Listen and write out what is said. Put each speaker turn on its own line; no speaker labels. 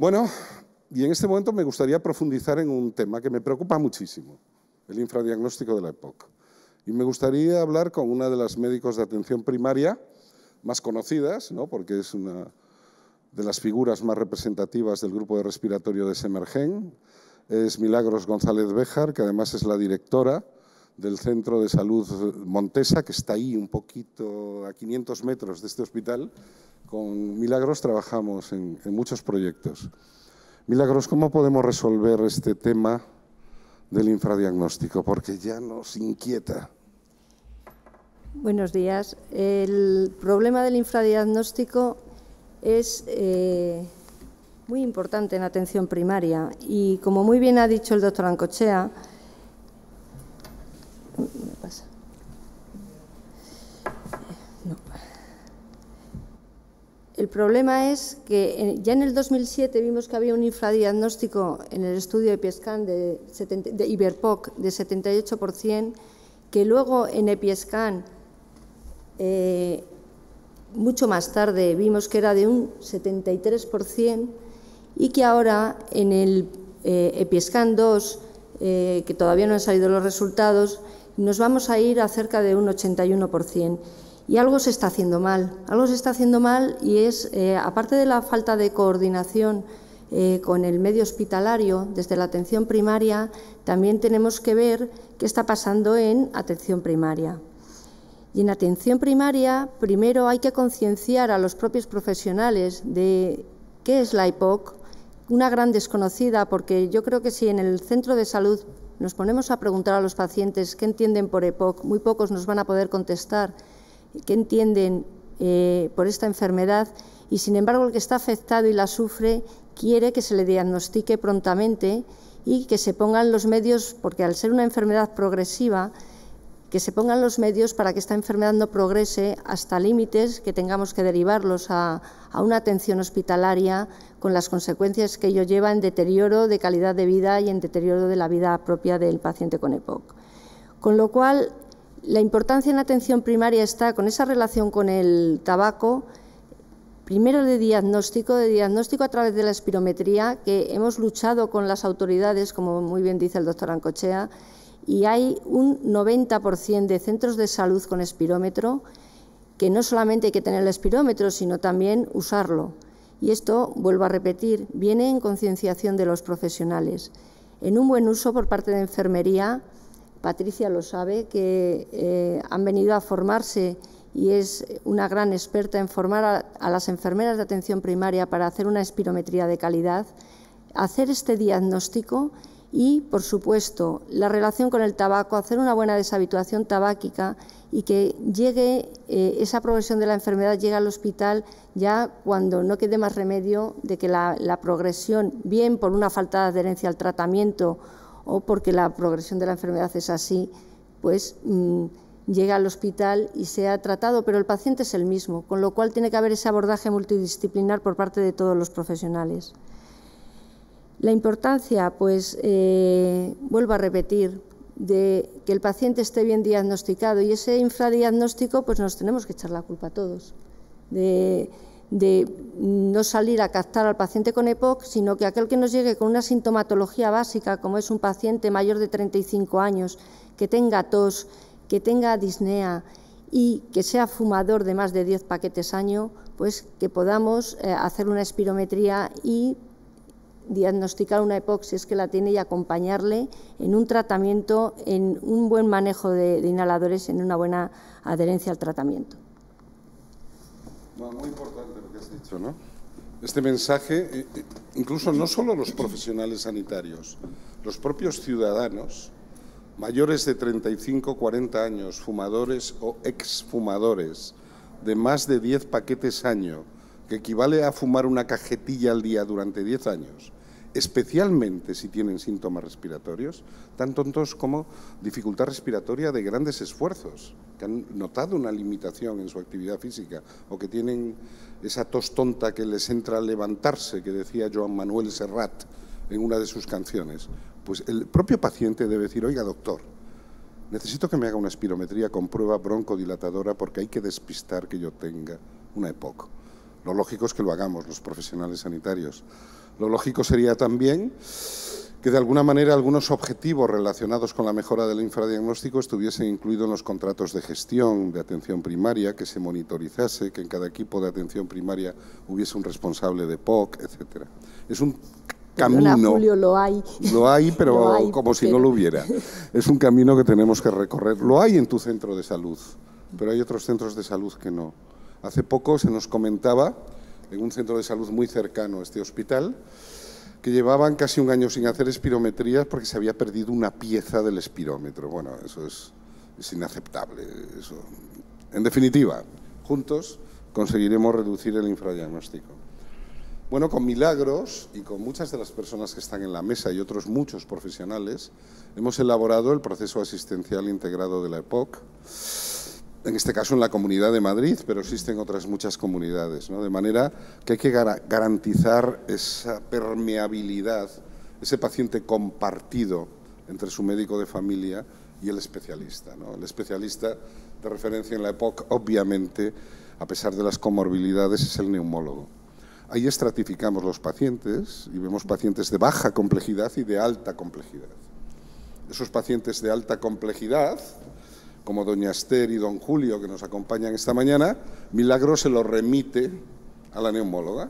Bueno, y en este momento me gustaría profundizar en un tema que me preocupa muchísimo, el infradiagnóstico de la EPOC. Y me gustaría hablar con una de las médicos de atención primaria más conocidas, ¿no?, porque es una de las figuras más representativas del grupo de respiratorio de Semergen. Es Milagros González Béjar, que además es la directora del Centro de Salud Montesa, que está ahí un poquito a 500 metros de este hospital. Con Milagros trabajamos en muchos proyectos. Milagros, ¿cómo podemos resolver este tema del infradiagnóstico? Porque ya nos inquieta.
Buenos días. El problema del infradiagnóstico es muy importante en atención primaria y, como muy bien ha dicho el doctor Ancochea, el problema es que ya en el 2007 vimos que había un infradiagnóstico en el estudio EpiScan de Iberpoc de 78%, que luego en EpiScan, mucho más tarde, vimos que era de un 73%, y que ahora en el EpiScan 2, que todavía no han salido los resultados, nos vamos a ir a cerca de un 81%. Y algo se está haciendo mal, y es, aparte de la falta de coordinación con el medio hospitalario desde la atención primaria, también tenemos que ver qué está pasando en atención primaria. Y en atención primaria, primero hay que concienciar a los propios profesionales de qué es la EPOC, una gran desconocida, porque yo creo que si en el centro de salud nos ponemos a preguntar a los pacientes qué entienden por EPOC, muy pocos nos van a poder contestar qué entienden por esta enfermedad, y sin embargo el que está afectado y la sufre quiere que se le diagnostique prontamente y que se pongan los medios, porque al ser una enfermedad progresiva, que se pongan los medios para que esta enfermedad no progrese hasta límites que tengamos que derivarlos a una atención hospitalaria, con las consecuencias que ello lleva en deterioro de calidad de vida y en deterioro de la vida propia del paciente con EPOC. Con lo cual, la importancia en atención primaria está con esa relación con el tabaco, primero de diagnóstico a través de la espirometría, que hemos luchado con las autoridades, como muy bien dice el doctor Ancochea, y hay un 90% de centros de salud con espirómetro, que no solamente hay que tener el espirómetro, sino también usarlo. Y esto, vuelvo a repetir, viene en concienciación de los profesionales. En un buen uso por parte de enfermería, Patricia lo sabe, que han venido a formarse y es una gran experta en formar a las enfermeras de atención primaria para hacer una espirometría de calidad, hacer este diagnóstico y, por supuesto, la relación con el tabaco, hacer una buena deshabituación tabáquica y que llegue esa progresión de la enfermedad, llegue al hospital ya cuando no quede más remedio de que la progresión, bien por una falta de adherencia al tratamiento o porque la progresión de la enfermedad es así, pues llega al hospital y sea tratado, pero el paciente es el mismo, con lo cual tiene que haber ese abordaje multidisciplinar por parte de todos los profesionales. La importancia, pues, vuelvo a repetir, de que el paciente esté bien diagnosticado, y ese infradiagnóstico, pues nos tenemos que echar la culpa a todos, de no salir a captar al paciente con EPOC, sino que aquel que nos llegue con una sintomatología básica, como es un paciente mayor de 35 años, que tenga tos, que tenga disnea y que sea fumador de más de 10 paquetes año, pues que podamos hacer una espirometría y diagnosticar una EPOC si es que la tiene y acompañarle en un tratamiento, en un buen manejo de inhaladores, en una buena adherencia al tratamiento.
Muy importante lo que has dicho, ¿no? Este mensaje, incluso no solo los profesionales sanitarios, los propios ciudadanos mayores de 35, 40 años, fumadores o exfumadores de más de 10 paquetes año, que equivale a fumar una cajetilla al día durante 10 años, especialmente si tienen síntomas respiratorios, tan tontos como dificultad respiratoria de grandes esfuerzos, que han notado una limitación en su actividad física o que tienen esa tos tonta que les entra al levantarse, que decía Joan Manuel Serrat en una de sus canciones. Pues el propio paciente debe decir: oiga, doctor, necesito que me haga una espirometría con prueba broncodilatadora porque hay que despistar que yo tenga una EPOC. Lo lógico es que lo hagamos los profesionales sanitarios. Lo lógico sería también que de alguna manera algunos objetivos relacionados con la mejora del infradiagnóstico estuviesen incluidos en los contratos de gestión de atención primaria, que se monitorizase, que en cada equipo de atención primaria hubiese un responsable de POC, etcétera. Es un camino.
Perdona, Julio, lo hay.
Lo hay, pero
Lo hay,
como si no lo hubiera. Es un camino que tenemos que recorrer. Lo hay en tu centro de salud, pero hay otros centros de salud que no. Hace poco se nos comentaba, en un centro de salud muy cercano a este hospital, que llevaban casi un año sin hacer espirometrías porque se había perdido una pieza del espirómetro. Bueno, eso es inaceptable. Eso. En definitiva, juntos conseguiremos reducir el infradiagnóstico. Bueno, con Milagros y con muchas de las personas que están en la mesa y otros muchos profesionales, hemos elaborado el proceso asistencial integrado de la EPOC, en este caso en la Comunidad de Madrid, pero existen otras muchas comunidades, ¿no? De manera que hay que garantizar esa permeabilidad, ese paciente compartido entre su médico de familia y el especialista, ¿no? El especialista de referencia en la EPOC, obviamente, a pesar de las comorbilidades, es el neumólogo. Ahí estratificamos los pacientes y vemos pacientes de baja complejidad y de alta complejidad. Esos pacientes de alta complejidad, como doña Esther y don Julio, que nos acompañan esta mañana, Milagros se lo remite a la neumóloga